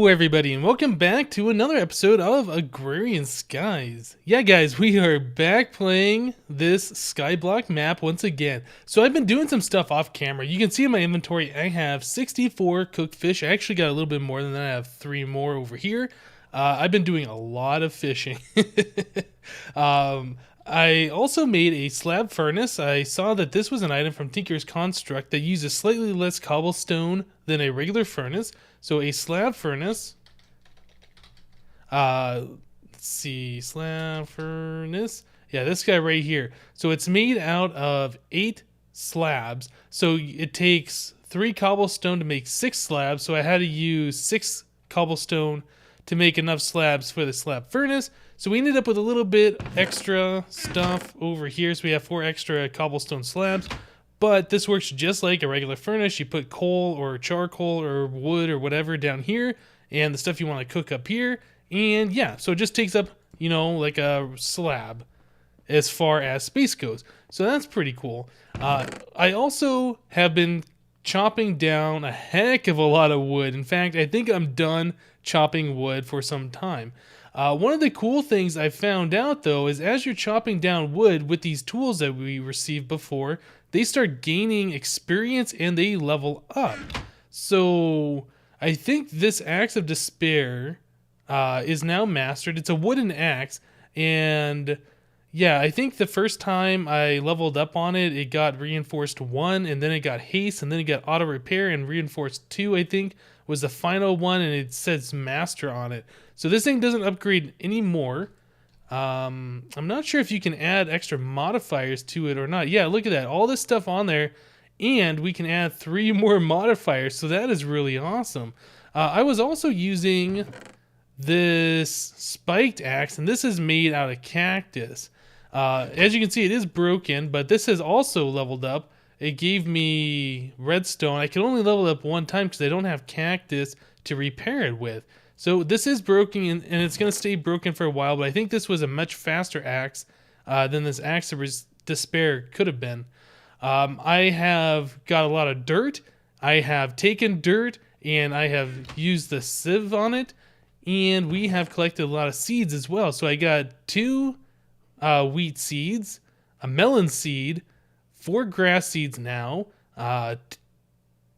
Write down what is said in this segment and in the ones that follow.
Hello everybody and welcome back to another episode of Agrarian Skies. Yeah guys, we are back playing this skyblock map once again. So I've been doing some stuff off camera. You can see in my inventory I have 64 cooked fish. I actually got a little bit more than that. I have 3 more over here. I've been doing a lot of fishing. I also made a slab furnace. I saw that this was an item from Tinker's Construct that uses slightly less cobblestone than a regular furnace. So a slab furnace, let's see, slab furnace. Yeah, this guy right here. So it's made out of 8 slabs. So it takes 3 cobblestone to make 6 slabs. So I had to use 6 cobblestone to make enough slabs for the slab furnace. So we ended up with a little bit extra stuff over here. So we have 4 extra cobblestone slabs. But this works just like a regular furnace. You put coal or charcoal or wood or whatever down here, and the stuff you want to cook up here. And yeah, so it just takes up, you know, like a slab as far as space goes. So that's pretty cool. I also have been chopping down a heck of a lot of wood. In fact, I think I'm done chopping wood for some time. One of the cool things I found out though is as you're chopping down wood with these tools that we received before, they start gaining experience and they level up. So I think this Axe of Despair is now mastered. It's a wooden axe, and yeah, I think the first time I leveled up on it, it got reinforced 1, and then it got haste, and then it got auto repair and reinforced 2, I think was the final one, and it says master on it. So this thing doesn't upgrade anymore. I'm not sure if you can add extra modifiers to it or not. Yeah, look at that. All this stuff on there, and we can add 3 more modifiers, so that is really awesome. I was also using this spiked axe, and this is made out of cactus. As you can see, it is broken, but this has also leveled up. It gave me redstone. I can only level up 1 time because I don't have cactus to repair it with. So this is broken, and it's going to stay broken for a while, but I think this was a much faster axe than this Axe of Despair could have been. I have got a lot of dirt. I have taken dirt, and I have used the sieve on it, and we have collected a lot of seeds as well. So I got 2 wheat seeds, a melon seed, 4 grass seeds now,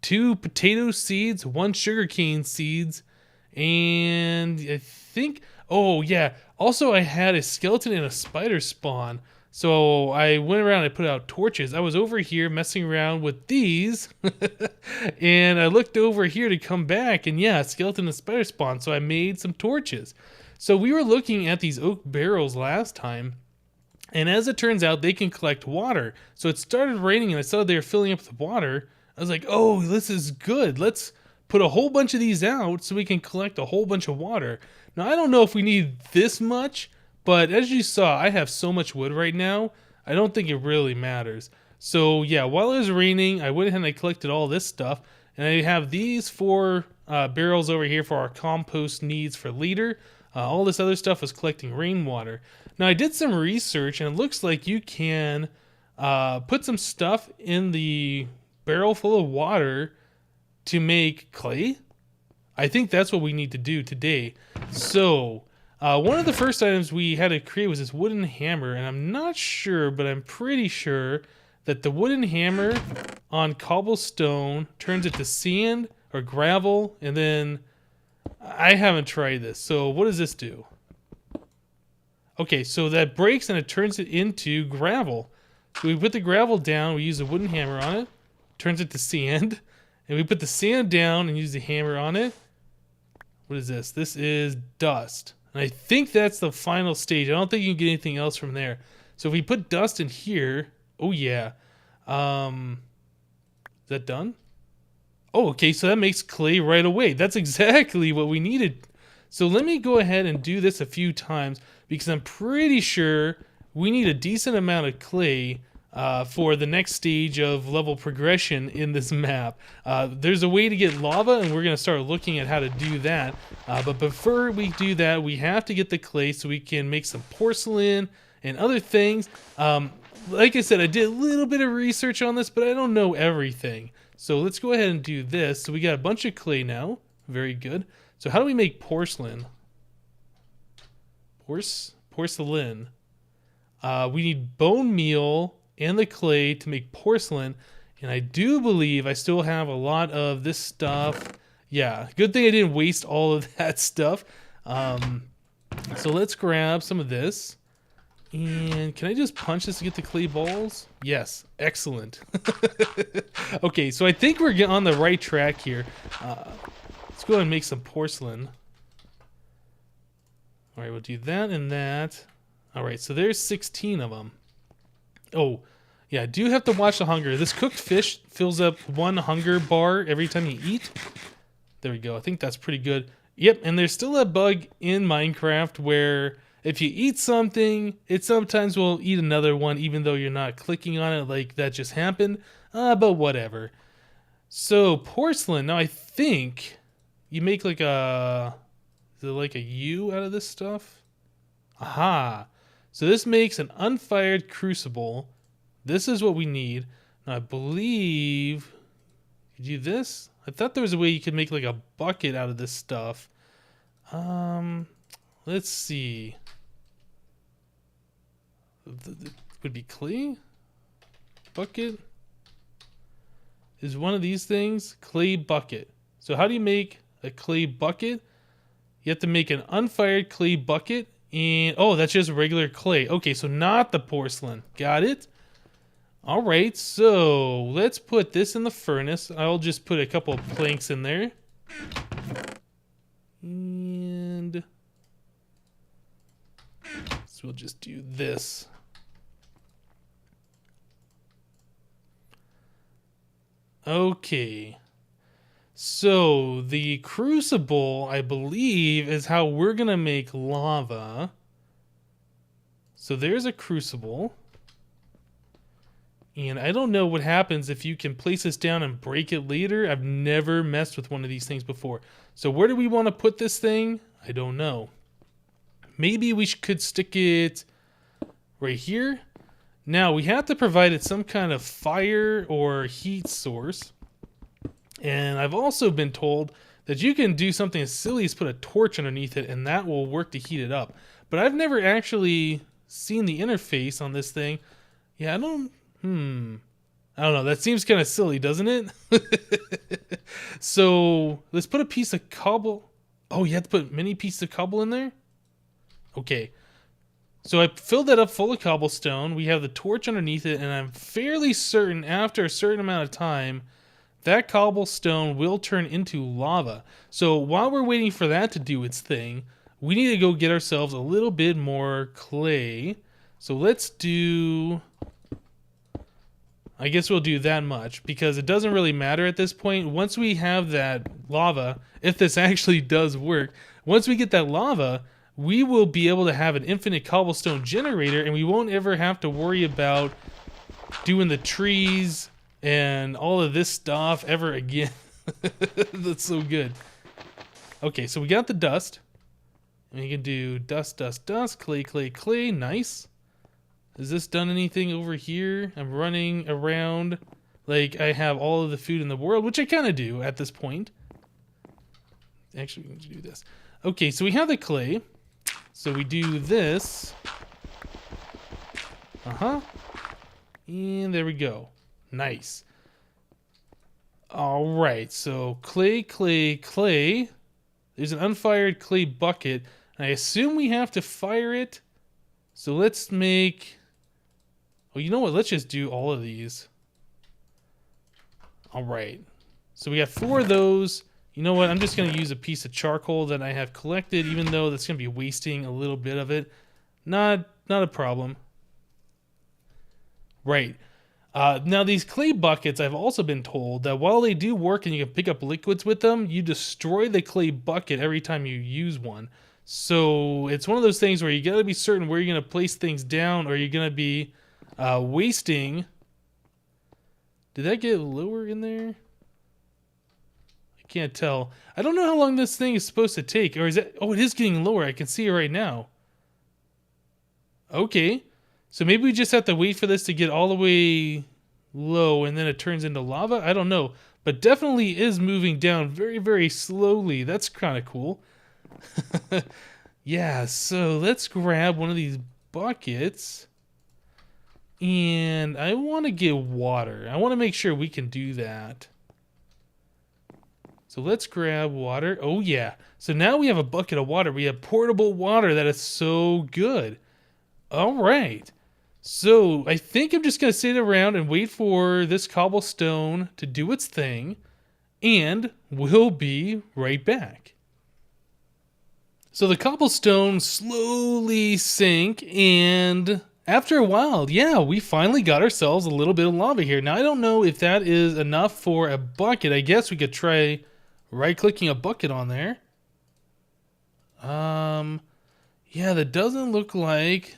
2 potato seeds, 1 sugarcane seeds, and I think, oh yeah, also I had a skeleton and a spider spawn. So I went around and put out torches. I was over here messing around with these and I looked over here to come back, and yeah, skeleton and spider spawn. So I made some torches. So we were looking at these oak barrels last time, and as it turns out, they can collect water. So it started raining and I saw they were filling up with water. I was like, oh, this is good. Let's put a whole bunch of these out so we can collect a whole bunch of water. Now, I don't know if we need this much, but as you saw, I have so much wood right now, I don't think it really matters. So yeah, while it was raining, I went ahead and I collected all this stuff, and I have these 4 barrels over here for our compost needs for later. All this other stuff was collecting rainwater. Now, I did some research, and it looks like you can put some stuff in the barrel full of water to make clay. I think that's what we need to do today. So one of the first items we had to create was this wooden hammer, and I'm not sure, but I'm pretty sure that the wooden hammer on cobblestone turns it to sand or gravel, and then I haven't tried this. So what does this do? Okay, so that breaks and it turns it into gravel. So we put the gravel down, we use a wooden hammer on it, turns it to sand. And we put the sand down and use the hammer on it. What is this? This is dust. And I think that's the final stage. I don't think you can get anything else from there. So if we put dust in here, oh yeah. Is that done? Oh, okay, so that makes clay right away. That's exactly what we needed. So let me go ahead and do this a few times, because I'm pretty sure we need a decent amount of clay for the next stage of level progression in this map. There's a way to get lava, and we're going to start looking at how to do that. But before we do that, we have to get the clay so we can make some porcelain and other things. Like I said, I did a little bit of research on this, but I don't know everything. So let's go ahead and do this. So we got a bunch of clay now. Very good. So how do we make porcelain? Porcelain. We need bone meal and the clay to make porcelain. And I do believe I still have a lot of this stuff. Yeah, good thing I didn't waste all of that stuff. So let's grab some of this. And can I just punch this to get the clay balls? Yes, excellent. Okay, so I think we're on the right track here. Let's go ahead and make some porcelain. All right, we'll do that and that. All right, so there's 16 of them. Oh, yeah, I do have to watch the hunger. This cooked fish fills up 1 hunger bar every time you eat. There we go. I think that's pretty good. Yep, and there's still a bug in Minecraft where if you eat something, it sometimes will eat another one even though you're not clicking on it, like that just happened. But whatever. So, porcelain. Now, I think you make like a... Is it like a U out of this stuff? Aha. So this makes an unfired crucible. This is what we need. Now, I believe... Could you do this? I thought there was a way you could make like a bucket out of this stuff. Let's see. Would be clay? Bucket? Is one of these things clay bucket. So how do you make a clay bucket? You have to make an unfired clay bucket. And oh, that's just regular clay. Okay, so not the porcelain. Got it? All right, so let's put this in the furnace. I'll just put a couple of planks in there. And so we'll just do this. Okay. So the crucible, I believe, is how we're going to make lava. So there's a crucible. And I don't know what happens if you can place this down and break it later. I've never messed with one of these things before. So where do we want to put this thing? I don't know. Maybe we could stick it right here. Now, we have to provide it some kind of fire or heat source. And I've also been told that you can do something as silly as put a torch underneath it and that will work to heat it up. But I've never actually seen the interface on this thing. Yeah, I don't know. That seems kind of silly, doesn't it? So let's put a piece of cobble. Oh, you have to put many pieces of cobble in there? Okay. So I filled that up full of cobblestone. We have the torch underneath it, and I'm fairly certain after a certain amount of time, that cobblestone will turn into lava. So while we're waiting for that to do its thing, we need to go get ourselves a little bit more clay. So let's do... I guess we'll do that much because it doesn't really matter at this point. Once we have that lava, if this actually does work, once we get that lava, we will be able to have an infinite cobblestone generator and we won't ever have to worry about doing the trees and all of this stuff ever again. That's so good. Okay, so we got the dust. And we can do dust, dust, dust, clay, clay, clay. Nice. Has this done anything over here? I'm running around like I have all of the food in the world, which I kind of do at this point. Actually, we need to do this. Okay, so we have the clay. So we do this. And there we go. Nice. All right, so clay, clay, clay. There's an unfired clay bucket. I assume we have to fire it. So let's make... Well, you know what? Let's just do all of these. All right. So we got 4 of those. You know what? I'm just going to use a piece of charcoal that I have collected, even though that's going to be wasting a little bit of it. Not a problem. Right. Now, these clay buckets, I've also been told that while they do work and you can pick up liquids with them, you destroy the clay bucket every time you use one. So it's one of those things where you got to be certain where you're going to place things down or you're going to be wasting. Did that get lower in there? I can't tell. I don't know how long this thing is supposed to take. Or is it? Oh, it is getting lower. I can see it right now. Okay. So maybe we just have to wait for this to get all the way low and then it turns into lava? I don't know. But definitely is moving down very, very slowly. That's kind of cool. Yeah, so let's grab one of these buckets. And I want to get water. I want to make sure we can do that. So let's grab water. Oh, yeah. So now we have a bucket of water. We have portable water. That is so good. All right. So I think I'm just going to sit around and wait for this cobblestone to do its thing. And we'll be right back. So the cobblestone slowly sank, and after a while, yeah, we finally got ourselves a little bit of lava here. Now, I don't know if that is enough for a bucket. I guess we could try right-clicking a bucket on there. Yeah, that doesn't look like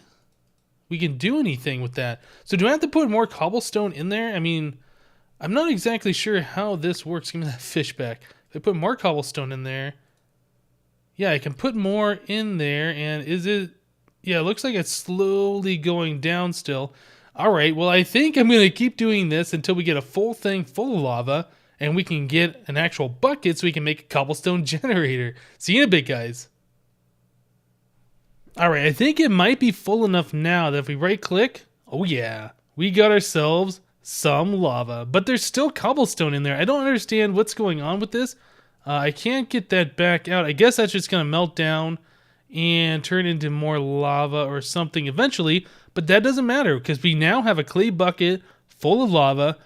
we can do anything with that. So do I have to put more cobblestone in there? I mean, I'm not exactly sure how this works. Give me that fish back. If I put more cobblestone in there, yeah, I can put more in there, and is it... Yeah, it looks like it's slowly going down still. All right, well, I think I'm going to keep doing this until we get a full thing full of lava, and we can get an actual bucket so we can make a cobblestone generator. See you in a bit, guys. All right, I think it might be full enough now that if we right-click, oh yeah, we got ourselves some lava. But there's still cobblestone in there. I don't understand what's going on with this. I can't get that back out. I guess that's just going to melt down and turn into more lava or something eventually, but that doesn't matter because we now have a clay bucket full of lava,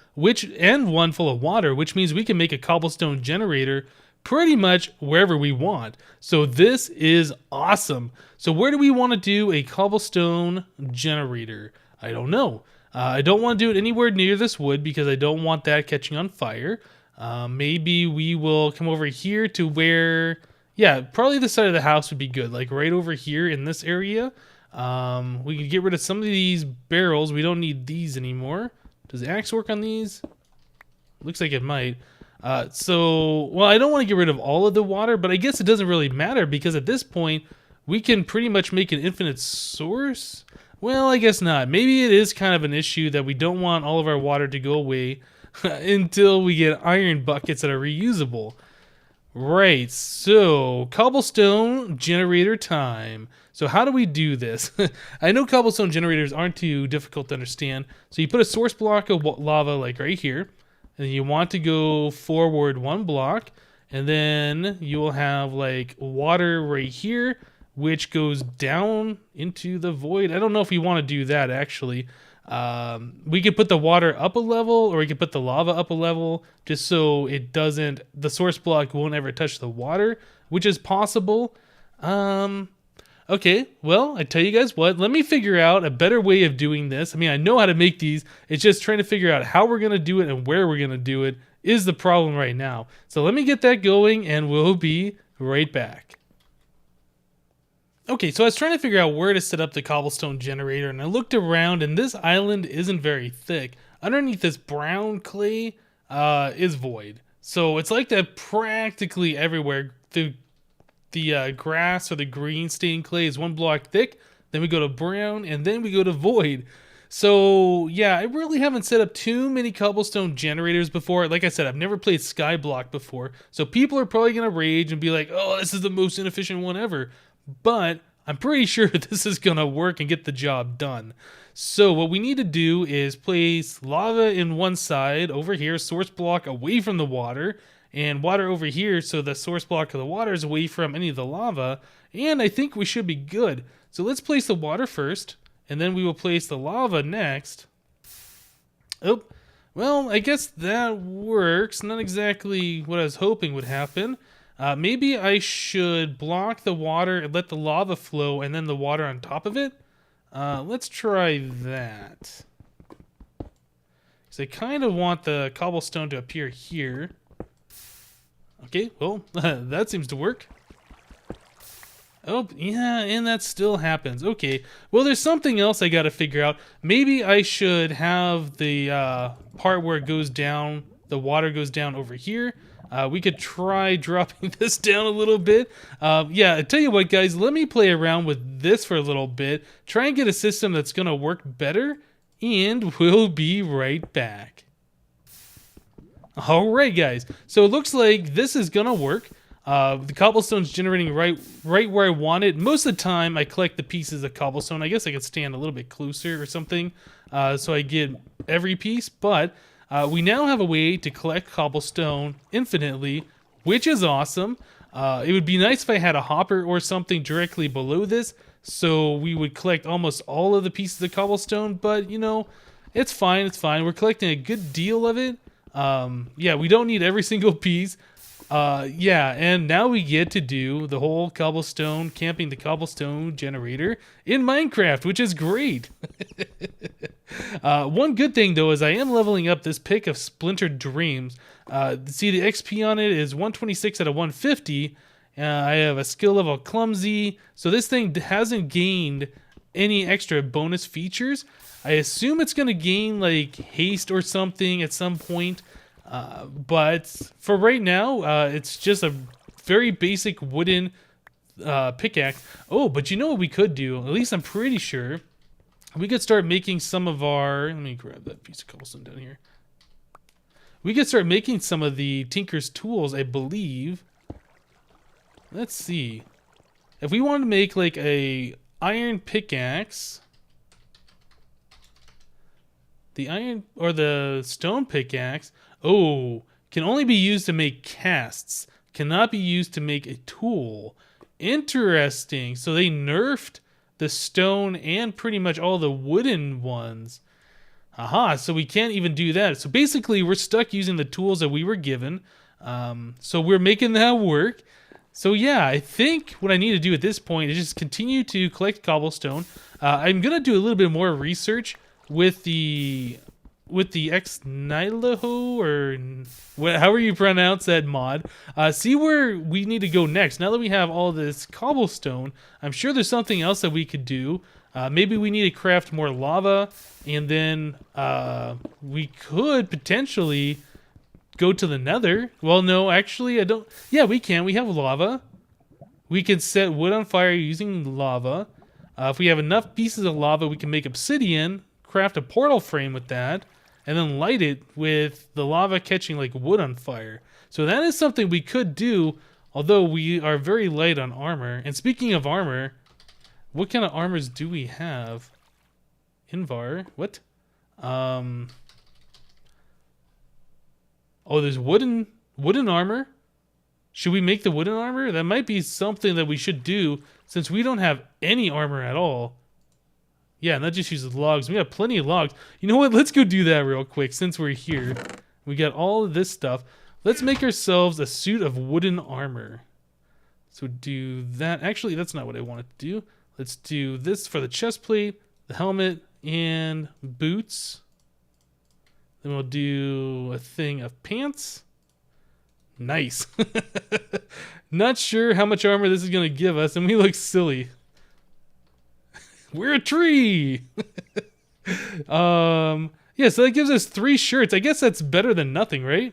and one full of water, which means we can make a cobblestone generator pretty much wherever we want. So this is awesome. So where do we want to do a cobblestone generator? I don't know. I don't want to do it anywhere near this wood because I don't want that catching on fire. Maybe we will come over here to where... Yeah, probably the side of the house would be good, like right over here in this area. We can get rid of some of these barrels. We don't need these anymore. Does the axe work on these? Looks like it might. Well, I don't want to get rid of all of the water, but I guess it doesn't really matter because at this point, we can pretty much make an infinite source. Well, I guess not. Maybe it is kind of an issue that we don't want all of our water to go away until we get iron buckets that are reusable. Right, so cobblestone generator time. So how do we do this? I know cobblestone generators aren't too difficult to understand. So you put a source block of lava like right here, and you want to go forward one block, and then you will have like water right here, which goes down into the void. I don't know if you want to do that actually. We could put the water up a level, or we could put the lava up a level just so it doesn't, the source block won't ever touch the water, which is possible. Okay, well, I tell you guys what, let me figure out a better way of doing this. I mean, I know how to make these. It's just trying to figure out how we're going to do it and where we're going to do it is the problem right now. So let me get that going and we'll be right back. Okay, so I was trying to figure out where to set up the cobblestone generator, and I looked around, and this island isn't very thick. Underneath this brown clay is void. So it's like that practically everywhere. The grass or the green stained clay is one block thick, then we go to brown, and then we go to void. So yeah, I really haven't set up too many cobblestone generators before. Like I said, I've never played skyblock before, so people are probably going to rage and be like, oh, this is the most inefficient one ever. But I'm pretty sure this is going to work and get the job done. So what we need to do is place lava in one side over here, source block away from the water, and water over here so the source block of the water is away from any of the lava, and I think we should be good. So let's place the water first, and then we will place the lava next. Oh, well, I guess that works. Not exactly what I was hoping would happen. Maybe I should block the water and let the lava flow and then the water on top of it. Let's try that. Because I kind of want the cobblestone to appear here. Okay, well, that seems to work. Oh, yeah, and that still happens. Okay, well, there's something else I got to figure out. Maybe I should have the part where it goes down, the water goes down over here. We could try dropping this down a little bit. Yeah, I tell you what, guys, let me play around with this for a little bit. Try and get a system that's going to work better. and we'll be right back. All right, guys. So it looks like this is gonna work. The cobblestone's generating right where I want it. Most of the time, I collect the pieces of cobblestone. I guess I could stand a little bit closer or something, so I get every piece. But we now have a way to collect cobblestone infinitely, which is awesome. It would be nice if I had a hopper or something directly below this, so we would collect almost all of the pieces of cobblestone. But you know, it's fine. It's fine. We're collecting a good deal of it. Yeah, we don't need every single piece. Yeah, and now we get to do the whole cobblestone, camping the cobblestone generator in Minecraft, which is great. One good thing, though, is I am leveling up this pick of Splintered Dreams. See, the XP on it is 126 out of 150. I have a skill level Clumsy, so this thing hasn't gained any extra bonus features. I assume it's going to gain, like, haste or something at some point. But for right now, it's just a very basic wooden pickaxe. Oh, but you know what we could do? At least I'm pretty sure. We could start making some of our... Let me grab that piece of cobblestone down here. We could start making some of the Tinker's tools, I believe. Let's see. If we want to make like a iron pickaxe... The iron or the stone pickaxe, oh, can only be used to make casts. Cannot be used to make a tool. Interesting. So they nerfed the stone and pretty much all the wooden ones. Aha, so we can't even do that. So basically we're stuck using the tools that we were given. So we're making that work. So yeah, I think what I need to do at this point is just continue to collect cobblestone. I'm going to do a little bit more research with the Ex Nihilo, or however you pronounce that mod. See where we need to go next. Now that we have all this cobblestone, I'm sure there's something else that we could do. Maybe we need to craft more lava, and then we could potentially go to the nether. Well, no, actually, I don't. Yeah, we can. We have lava. We can set wood on fire using lava. If we have enough pieces of lava, we can make obsidian, craft a portal frame with that, and then light it with the lava catching like wood on fire. So that is something we could do, although we are very light on armor. And speaking of armor, what kind of armors do we have? Invar, what? Oh, there's wooden armor. Should we make the wooden armor? That might be something that we should do, since we don't have any armor at all. Yeah, and that just uses logs. We have plenty of logs. You know what? Let's go do that real quick since we're here. We got all of this stuff. Let's make ourselves a suit of wooden armor. So do that. Actually, that's not what I wanted to do. Let's do this for the chest plate, the helmet, and boots. Then we'll do a thing of pants. Nice. Not sure how much armor this is going to give us, and we look silly. We're a tree. Yeah, so that gives us 3 shirts. I guess that's better than nothing, right?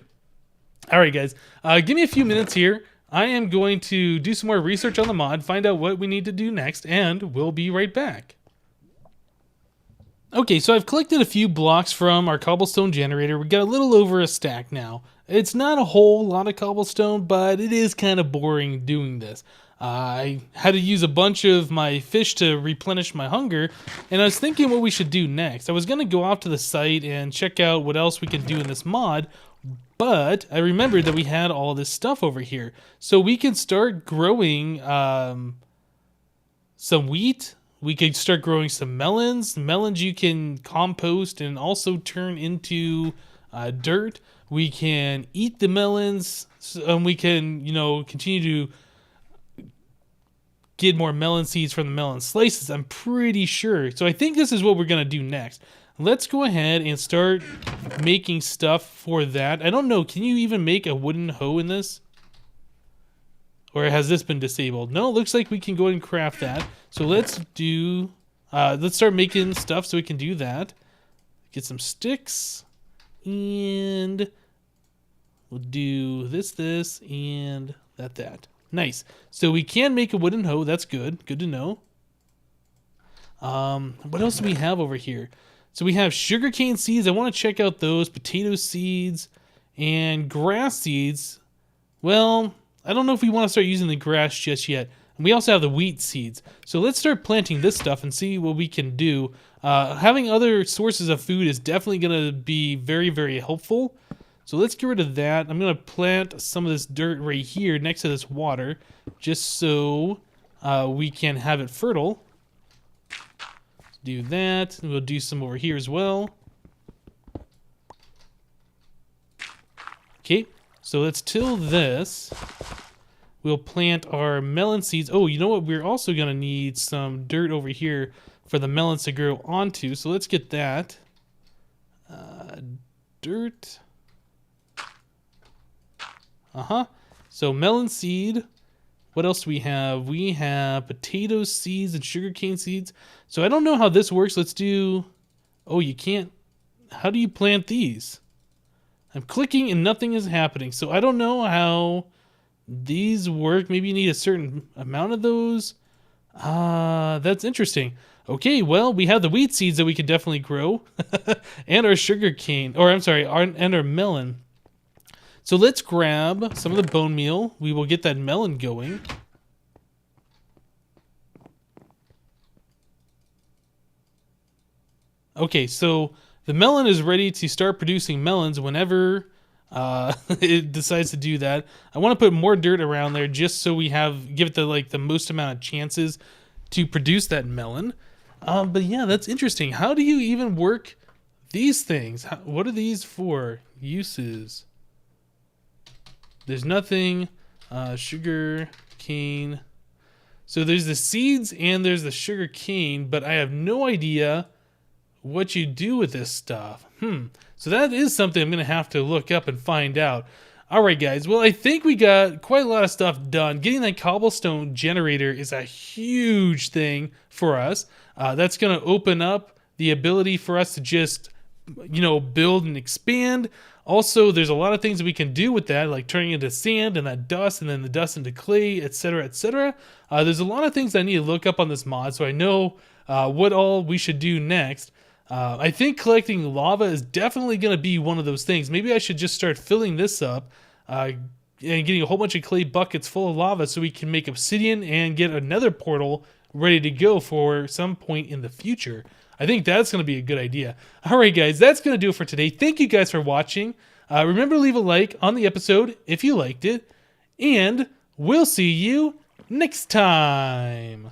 All right, guys. Give me a few minutes here. I am going to do some more research on the mod, find out what we need to do next, and we'll be right back. Okay, so I've collected a few blocks from our cobblestone generator. We got a little over a stack now. It's not a whole lot of cobblestone, but it is kind of boring doing this. I had to use a bunch of my fish to replenish my hunger, and I was thinking what we should do next. I was going to go off to the site and check out what else we could do in this mod, but I remembered that we had all this stuff over here. So we can start growing some wheat. We could start growing some melons. Melons you can compost and also turn into dirt. We can eat the melons, and we can, continue to get more melon seeds from the melon slices, I'm pretty sure. So I think this is what we're going to do next. Let's go ahead and start making stuff for that. I don't know, can you even make a wooden hoe in this? Or has this been disabled? No, it looks like we can go ahead and craft that. So let's start making stuff so we can do that. Get some sticks, and we'll do this, and that. Nice. So we can make a wooden hoe. That's good. Good to know. What else do we have over here? So we have sugarcane seeds. I want to check out those. Potato seeds and grass seeds. Well, I don't know if we want to start using the grass just yet. And we also have the wheat seeds. So let's start planting this stuff and see what we can do. Having other sources of food is definitely going to be very, very helpful. So let's get rid of that. I'm going to plant some of this dirt right here next to this water, just so we can have it fertile. Do that. And we'll do some over here as well. Okay, so let's till this. We'll plant our melon seeds. Oh, you know what? We're also going to need some dirt over here for the melons to grow onto. So let's get that. Dirt. So melon seed. What else do we have? We have potato seeds and sugarcane seeds. So I don't know how this works. Let's do... Oh, you can't... How do you plant these? I'm clicking and nothing is happening. So I don't know how these work. Maybe you need a certain amount of those. That's interesting. Okay, well, we have the wheat seeds that we could definitely grow. And our sugarcane. Or, I'm sorry, and our melon. So let's grab some of the bone meal. We will get that melon going. Okay, so the melon is ready to start producing melons whenever it decides to do that. I want to put more dirt around there just so we give it the most amount of chances to produce that melon. But yeah, that's interesting. How do you even work these things? What are these for? Uses. There's nothing. Sugar cane. So there's the seeds and there's the sugar cane, but I have no idea what you do with this stuff. So that is something I'm going to have to look up and find out. All right, guys. Well, I think we got quite a lot of stuff done. Getting that cobblestone generator is a huge thing for us. That's going to open up the ability for us to just, build and expand. Also, there's a lot of things that we can do with that, like turning into sand and that dust, and then the dust into clay, etc., etc. There's a lot of things I need to look up on this mod, so I know what all we should do next. I think collecting lava is definitely going to be one of those things. Maybe I should just start filling this up and getting a whole bunch of clay buckets full of lava so we can make obsidian and get another portal ready to go for some point in the future. I think that's going to be a good idea. All right, guys, that's going to do it for today. Thank you guys for watching. Remember to leave a like on the episode if you liked it. And we'll see you next time.